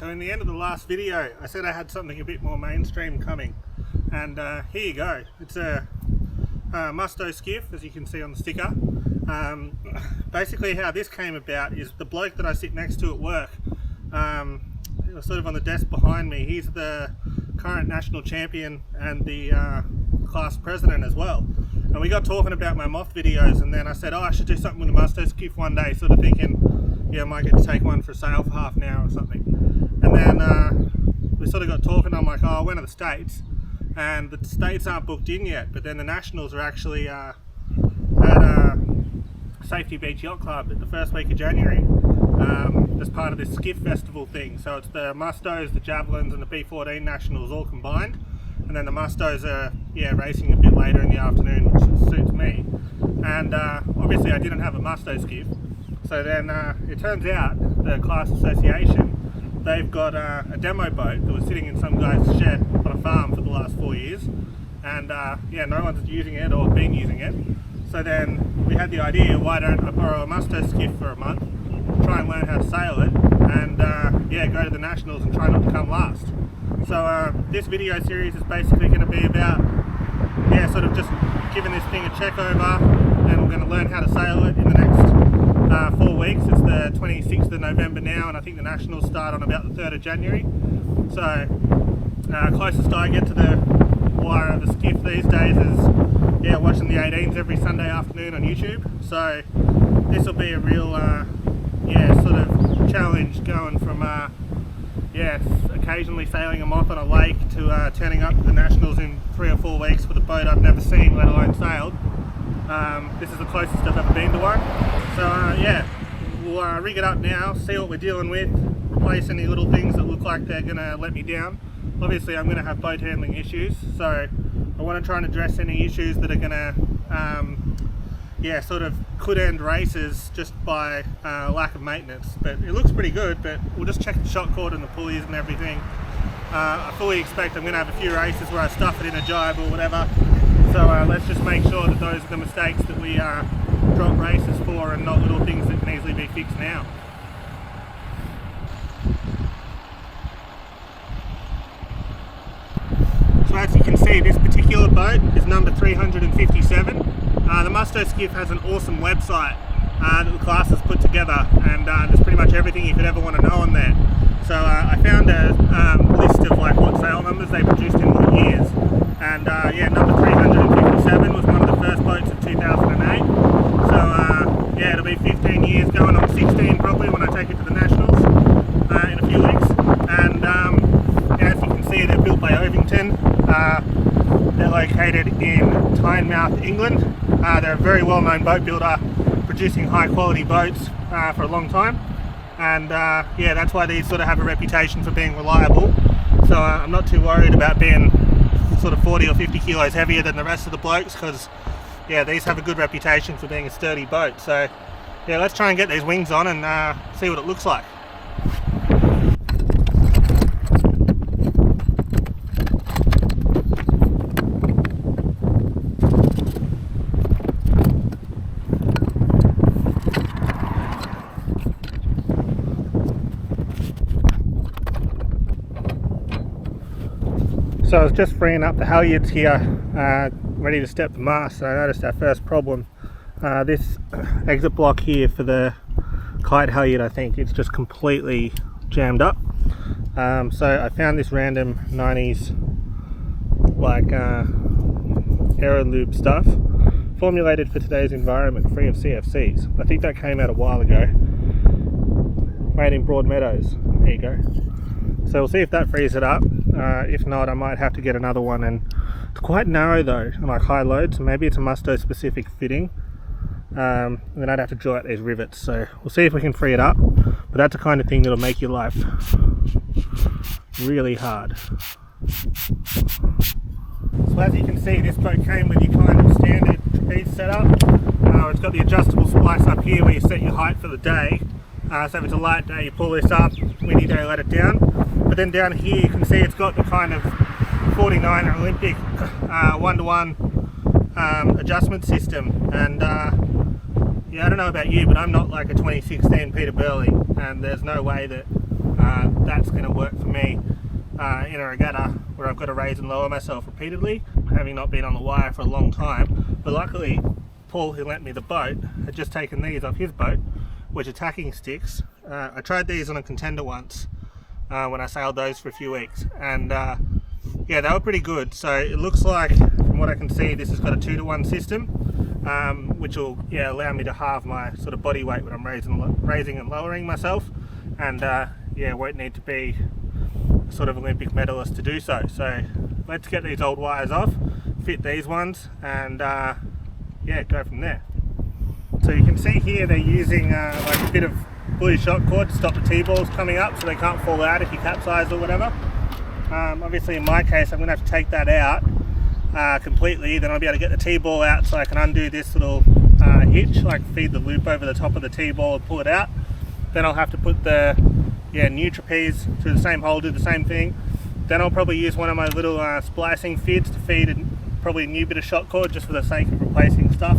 So in the end of the last video, I said I had something a bit more mainstream coming, and here you go. It's a Musto Skiff, as you can see on the sticker. Basically how this came about is the bloke that I sit next to at work, sort of on the desk behind me, he's the current national champion and the class president as well. And we got talking about my moth videos, and then I said, oh, I should do something with the Musto Skiff one day, sort of thinking, yeah, I might get to take one for a sail for half an hour or something. And then we sort of got talking. I'm like, oh, I went to the States, and the States aren't booked in yet, but then the Nationals are actually at Safety Beach Yacht Club at the first week of January as part of this skiff festival thing. So it's the Mustos, the Javelins and the B14 Nationals all combined, and then the Mustos are racing a bit later in the afternoon, which suits me. And obviously I didn't have a Musto Skiff, so then it turns out the class association, they've got a demo boat that was sitting in some guy's shed on a farm for the last 4 years, and no one's using it or been using it. So then we had the idea, why don't I borrow a Musto Skiff for a month, try and learn how to sail it, and go to the Nationals and try not to come last. So this video series is basically going to be about sort of just giving this thing a check over, and we're going to learn how to sail it in the next 4 weeks. It's the 26th of November now, and I think the Nationals start on about the 3rd of January. So closest I get to the wire of a skiff these days is watching the 18s every Sunday afternoon on YouTube. So this will be a real sort of challenge, going from occasionally sailing a moth on a lake to turning up to the Nationals in 3 or 4 weeks with a boat I've never seen, let alone sailed. This is the closest I've ever been to one. So we'll rig it up now, see what we're dealing with, replace any little things that look like they're going to let me down. Obviously I'm going to have boat handling issues, so I want to try and address any issues that are going to sort of could end races just by lack of maintenance. But it looks pretty good, but we'll just check the shot cord and the pulleys and everything. I fully expect I'm going to have a few races where I stuff it in a jibe or whatever, so let's just make sure that those are the mistakes that we drop races for, and not little things that can easily be fixed now. So as you can see, this particular boat is number 357. The Musto Skiff has an awesome website that the class has put together, and there's pretty much everything you could ever want to know on there. So I found a list of what sail numbers they produced in what years, and number 357 was one of the first boats of 2008. So it'll be 15 years, going on 16 probably when I take it to the Nationals in a few weeks. And as you can see, they're built by Ovington. They're located in Tynemouth, England. They're a very well-known boat builder, producing high-quality boats for a long time. And that's why these sort of have a reputation for being reliable. So I'm not too worried about being sort of 40 or 50 kilos heavier than the rest of the blokes, because these have a good reputation for being a sturdy boat. So let's try and get these wings on and see what it looks like. So I was just freeing up the halyards here, ready to step the mast, and I noticed our first problem. This exit block here for the kite halyard, I think it's just completely jammed up. So I found this random 90s Aerolube stuff, formulated for today's environment, free of CFCs. I think that came out a while ago. Made in Broadmeadows. There you go. So we'll see if that frees it up. If not, I might have to get another one, and it's quite narrow though, like high load, so maybe it's a Musto specific fitting. And then I'd have to drill out these rivets, so we'll see if we can free it up. But that's the kind of thing that'll make your life really hard. So as you can see, this boat came with your kind of standard trapeze setup. It's got the adjustable splice up here where you set your height for the day. So if it's a light day, you pull this up, windy day, let it down. But then down here you can see it's got the kind of 49er Olympic one-to-one adjustment system. And I don't know about you, but I'm not like a 2016 Peter Burley, and there's no way that that's going to work for me in a regatta where I've got to raise and lower myself repeatedly, having not been on the wire for a long time. But luckily, Paul, who lent me the boat, had just taken these off his boat, which are tacking sticks. I tried these on a contender once when I sailed those for a few weeks, and yeah, they were pretty good. So it looks like, from what I can see, this has got a 2-to-1 system, which will allow me to halve my sort of body weight when I'm raising and lowering myself, and yeah, won't need to be a sort of Olympic medalist to do so. So let's get these old wires off, fit these ones, and yeah, go from there. So you can see here they're using like a bit of blue shot cord to stop the T-balls coming up so they can't fall out if you capsize or whatever. Obviously in my case I'm going to have to take that out completely, then I'll be able to get the T-ball out so I can undo this little hitch, like feed the loop over the top of the T-ball and pull it out. Then I'll have to put the new trapeze through the same hole, do the same thing. Then I'll probably use one of my little splicing fids to feed probably a new bit of shot cord just for the sake of replacing stuff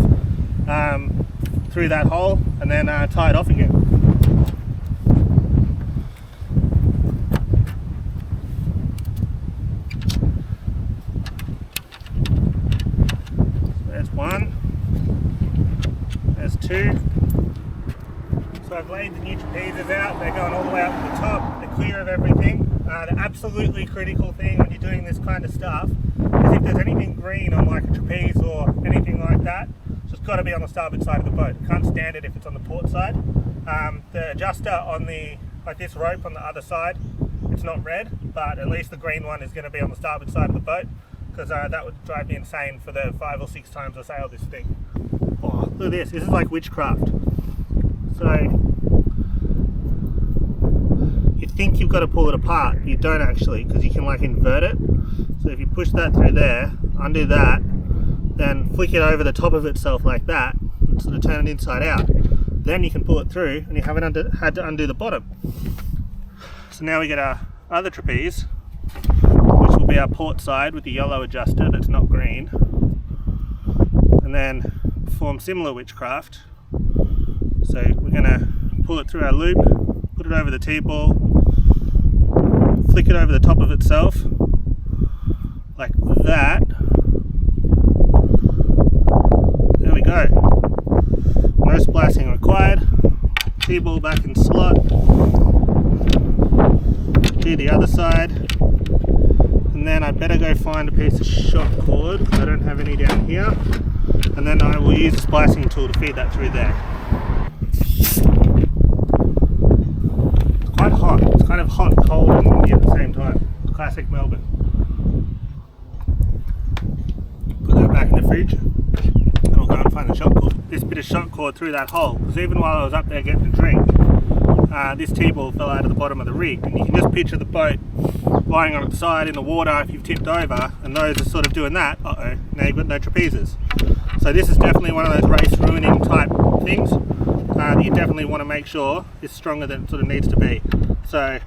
through that hole, and then tie it off again. So there's one, there's two. So I've laid the new trapezes out, they're going all the way up to the top, they're clear of everything. The absolutely critical thing when you're doing this kind of stuff is if there's anything green on like a trapeze or anything like that, it's just got to be on the starboard side of the boat. Can't stand it if it's on the port side. The adjuster on the, like this rope on the other side, it's not red, but at least the green one is going to be on the starboard side of the boat, because that would drive me insane for the 5 or 6 times I sail this thing. Oh, look at this. This is like witchcraft. So you think you've got to pull it apart, but you don't actually, because you can like invert it. So if you push that through there, undo that, then flick it over the top of itself like that, and sort of turn it inside out. Then you can pull it through, and you haven't had to undo the bottom. So now we get our other trapeze, which will be our port side with the yellow adjuster that's not green, and then perform similar witchcraft. So we're going to pull it through our loop, put it over the T-ball, flick it over the top of itself, like that. There we go. No splicing required. T-ball back in slot. Do the other side. And then I better go find a piece of shot cord, because I don't have any down here. And then I will use the splicing tool to feed that through there. It's quite hot. It's kind of hot, cold and windy at the same time. Classic Melbourne. Put that back in the fridge, and I'll go and find the shot cord. This bit of shot cord through that hole, because even while I was up there getting a drink, this T-ball fell out of the bottom of the rig, and you can just picture the boat lying on its side in the water if you've tipped over, and those are sort of doing that. Uh-oh, now you've got no trapezes. So this is definitely one of those race ruining type things that you definitely want to make sure is stronger than it sort of needs to be. So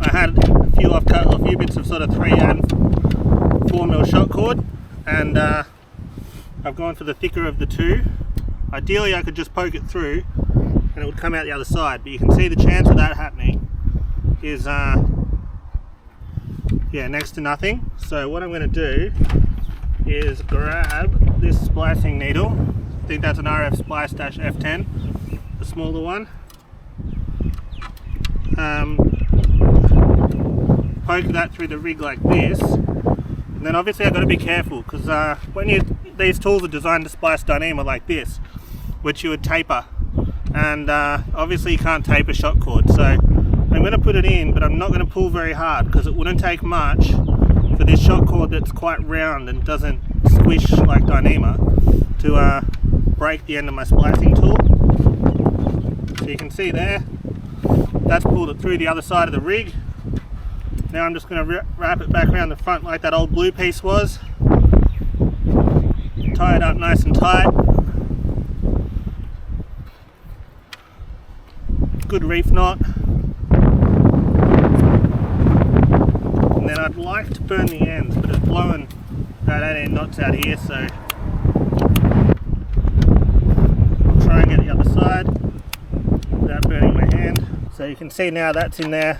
I had a few off-cut, a few bits of sort of 3 and 4mm shot cord, and I've gone for the thicker of the two. Ideally I could just poke it through and it would come out the other side, but you can see the chance of that happening is yeah, next to nothing. So what I'm going to do is grab this splicing needle. I think that's an RF Splice-F10, the smaller one. Poke that through the rig like this, and then obviously I've got to be careful, because these tools are designed to splice Dyneema like this, which you would taper, and obviously you can't taper shot cord. So I'm going to put it in, but I'm not going to pull very hard, because it wouldn't take much for this shot cord that's quite round and doesn't squish like Dyneema to break the end of my splicing tool. So you can see there, that's pulled it through the other side of the rig. Now I'm just going to wrap it back around the front like that old blue piece was. Tie it up nice and tight. Good reef knot. And then I'd like to burn the ends, but it's blowing about 18 knots out here, so I'll try and get the other side without burning my hand. So So you can see now that's in there.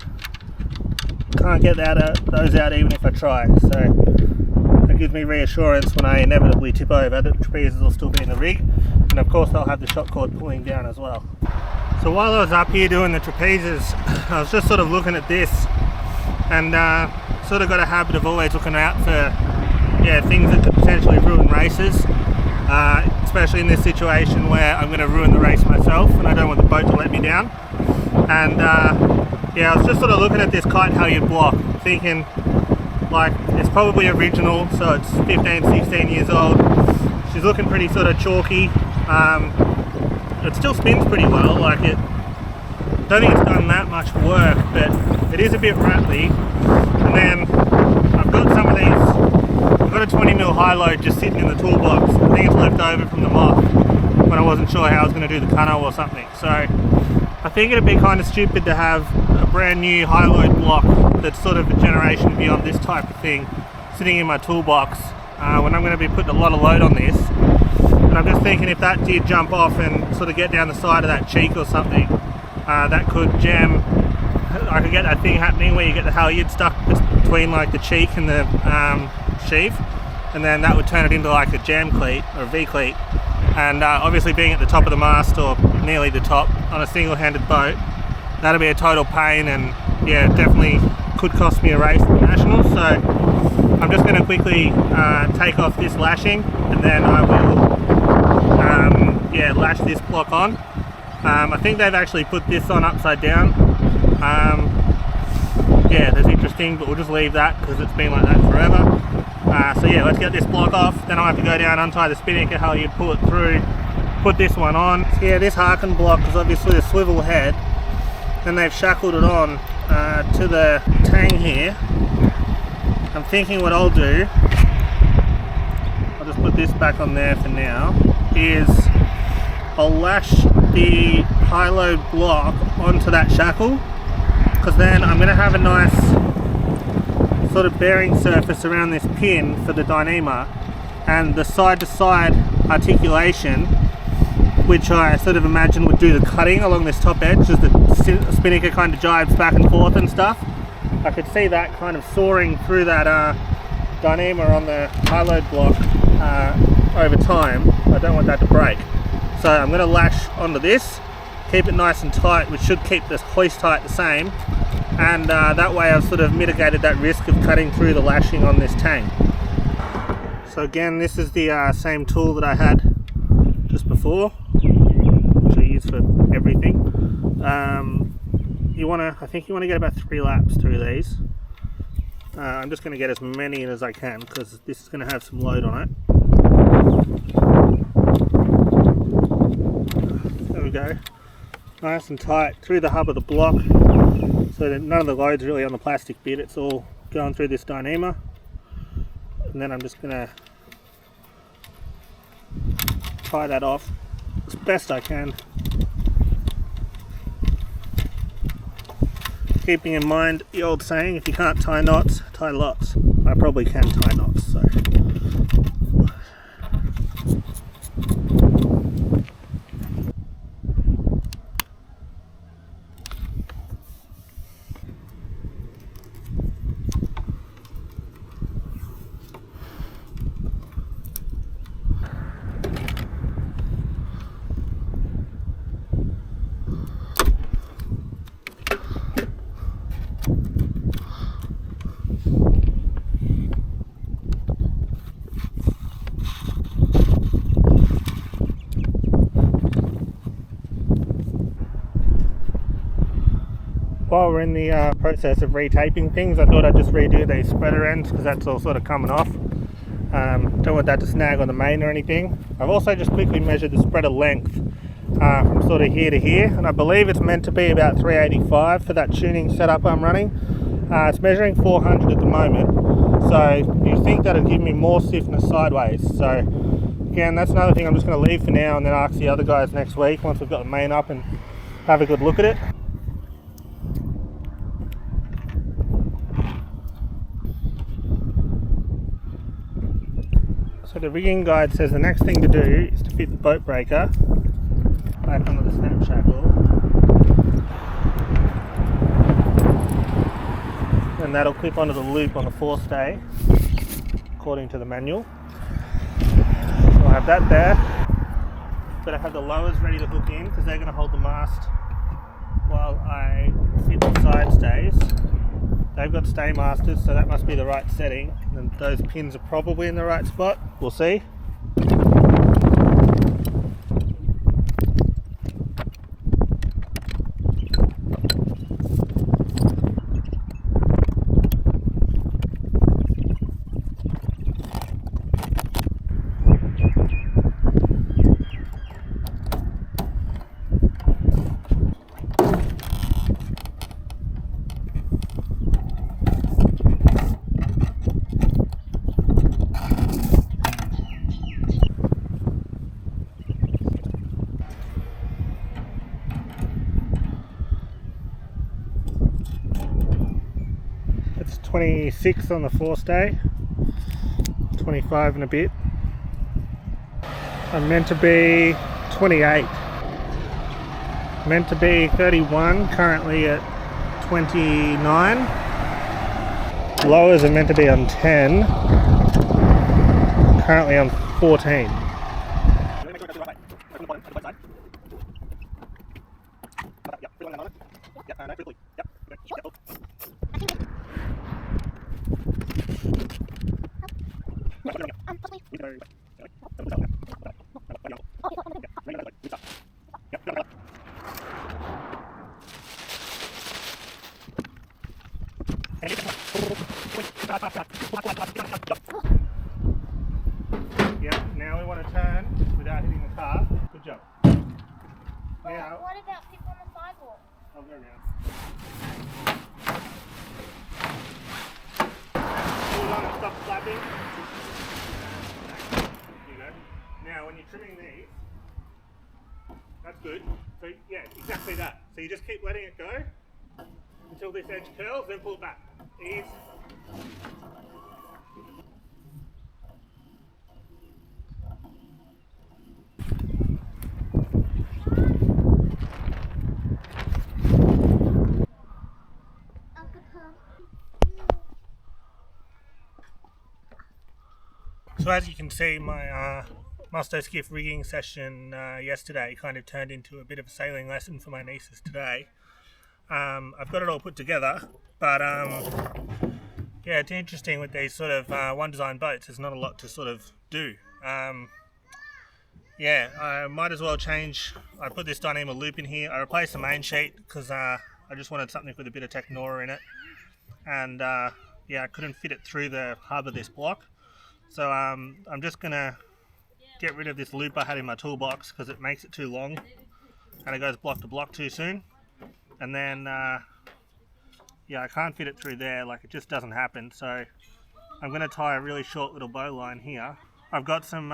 Can't get those out even if I try. So that gives me reassurance when I inevitably tip over that the trapezes will still be in the rig, and of course they'll have the shot cord pulling down as well. So while I was up here doing the trapezes, I was just sort of looking at this, and sort of got a habit of always looking out for things that could potentially ruin races, especially in this situation where I'm going to ruin the race myself and I don't want the boat to let me down. And I was just sort of looking at this kite halyard block, thinking like it's probably original, so it's 15, 16 years old. She's looking pretty sort of chalky. It still spins pretty well, like it. Don't think it's done that much work, but it is a bit rattly. And then I've got some of these. I've got a 20mm high load just sitting in the toolbox. I think it's left over from the moth when I wasn't sure how I was going to do the cunno or something. So I think it'd be kind of stupid to have a brand new high load block that's sort of a generation beyond this type of thing sitting in my toolbox when I'm going to be putting a lot of load on this. And I'm just thinking if that did jump off and sort of get down the side of that cheek or something, that could jam. I could get that thing happening where you get the halyard stuck between like the cheek and the sheath, and then that would turn it into like a jam cleat or a V cleat. And obviously being at the top of the mast or nearly the top on a single-handed boat, that'll be a total pain, and yeah, definitely could cost me a race at the Nationals. So I'm just going to quickly take off this lashing, and then I will lash this block on. I think they've actually put this on upside down. That's interesting, but we'll just leave that because it's been like that forever. So yeah, let's get this block off, then I'll have to go down, untie the Spinnaker halyard, pull it through, put this one on. So yeah, this Harken block is obviously a swivel head, and they've shackled it on to the tang here. I'm thinking what I'll do, I'll just put this back on there for now, is I'll lash the high load block onto that shackle, because then I'm going to have a nice sort of bearing surface around this pin for the dyneema, and the side to side articulation, which I sort of imagine would do the cutting along this top edge as the Spinnaker kind of jibes back and forth and stuff. I could see that kind of soaring through that dyneema on the high load block over time. I don't want that to break, so I'm going to lash onto this, keep it nice and tight, which should keep the hoist height the same, and that way I've sort of mitigated that risk of cutting through the lashing on this tang. So again, this is the same tool that I had just before, which I use for everything. I think you want to get about 3 laps through these. I'm just going to get as many in as I can because this is going to have some load on it. There we go. Nice and tight through the hub of the block, so that none of the load's really on the plastic bit, it's all going through this dyneema. And then I'm just going to tie that off as best I can, keeping in mind the old saying, if you can't tie knots, tie lots. I probably can tie knots, so while we're in the process of retaping things, I thought I'd just redo these spreader ends because that's all sort of coming off. Don't want that to snag on the main or anything. I've also just quickly measured the spreader length from sort of here to here, and I believe it's meant to be about 385 for that tuning setup I'm running. It's measuring 400 at the moment, so you think that'll give me more stiffness sideways. So again, that's another thing I'm just going to leave for now, and then ask the other guys next week once we've got the main up and have a good look at it. So the rigging guide says the next thing to do is to fit the boat breaker back onto the snap shackle, and that'll clip onto the loop on the forestay according to the manual. I'll have that there, but I have the lowers ready to hook in because they're going to hold the mast while I fit the side stays. They've got stay masters, so that must be the right setting, and those pins are probably in the right spot. We'll see. It's 26 on the forestay, 25 and a bit. I'm meant to be 28. Meant to be 31, currently at 29. Lowers are meant to be on 10, currently on 14. Yep, now we want to turn without hitting the car. Good job. Now, what about people on the sidewalk? I'll go around. Hold on and stop flapping. There you go. Now when you're trimming these, that's good. So yeah, exactly that. So you just keep letting it go until this edge curls, then pull it back. Ease. So as you can see, my Musto Skiff rigging session yesterday kind of turned into a bit of a sailing lesson for my nieces today. I've got it all put together, but yeah, it's interesting with these sort of one design boats. There's not a lot to sort of do. Yeah, I might as well change. I put this Dyneema loop in here. I replaced the main sheet because I just wanted something with a bit of Technora in it, and yeah, I couldn't fit it through the hub of this block. So I'm just gonna get rid of this loop I had in my toolbox because it makes it too long and it goes block to block too soon. And then yeah, I can't fit it through there, like it just doesn't happen. So I'm gonna tie a really short little bow line here. I've got some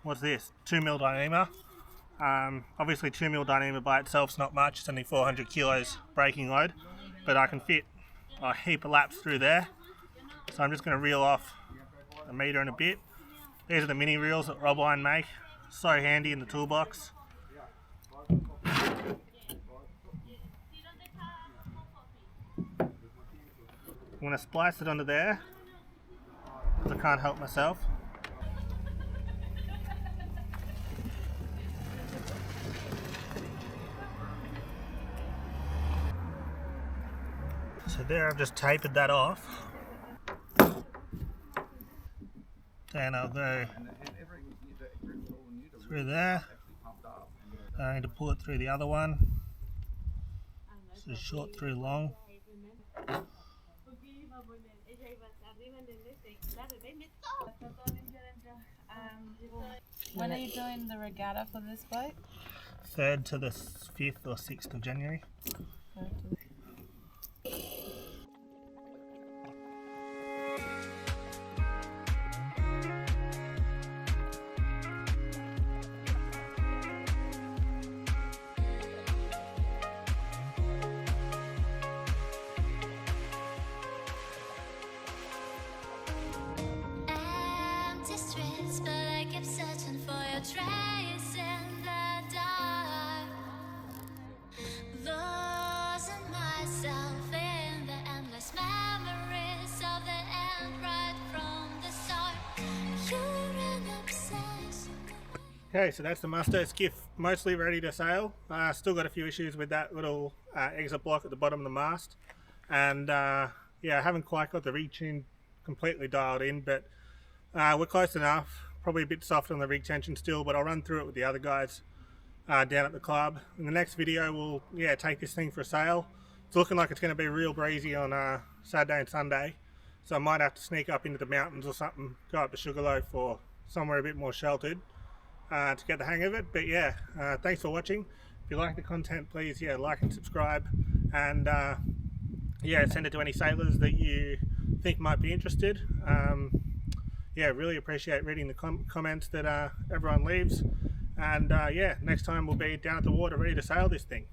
what's this, 2mm Dyneema. Obviously 2mm Dyneema by itself is not much, it's only 400 kilos braking load, but I can fit a heap of laps through there. So I'm just going to reel off a metre and a bit. These are the mini reels that Robline make, so handy in the toolbox. I'm going to splice it onto there because I can't help myself. So there, I've just tapered that off. Then I'll go through there. I need to pull it through the other one. So short through long. When are you doing the regatta for this boat? 3rd to the 5th or 6th of January. But I kept searching for your trace in the dark. Lost in You're an obsession. Okay, so that's the Musto Skiff, mostly ready to sail. Still got a few issues with that little exit block at the bottom of the mast, and yeah, I haven't quite got the rig tune completely dialed in, but we're close enough. Probably a bit soft on the rig tension still, but I'll run through it with the other guys down at the club. In the next video, we'll take this thing for a sail. It's looking like it's going to be real breezy on Saturday and Sunday, so I might have to sneak up into the mountains or something, go up to Sugarloaf or somewhere a bit more sheltered to get the hang of it. But yeah, thanks for watching. If you like the content, please like and subscribe, and send it to any sailors that you think might be interested. Really appreciate reading the comments that everyone leaves, and next time we'll be down at the water ready to sail this thing.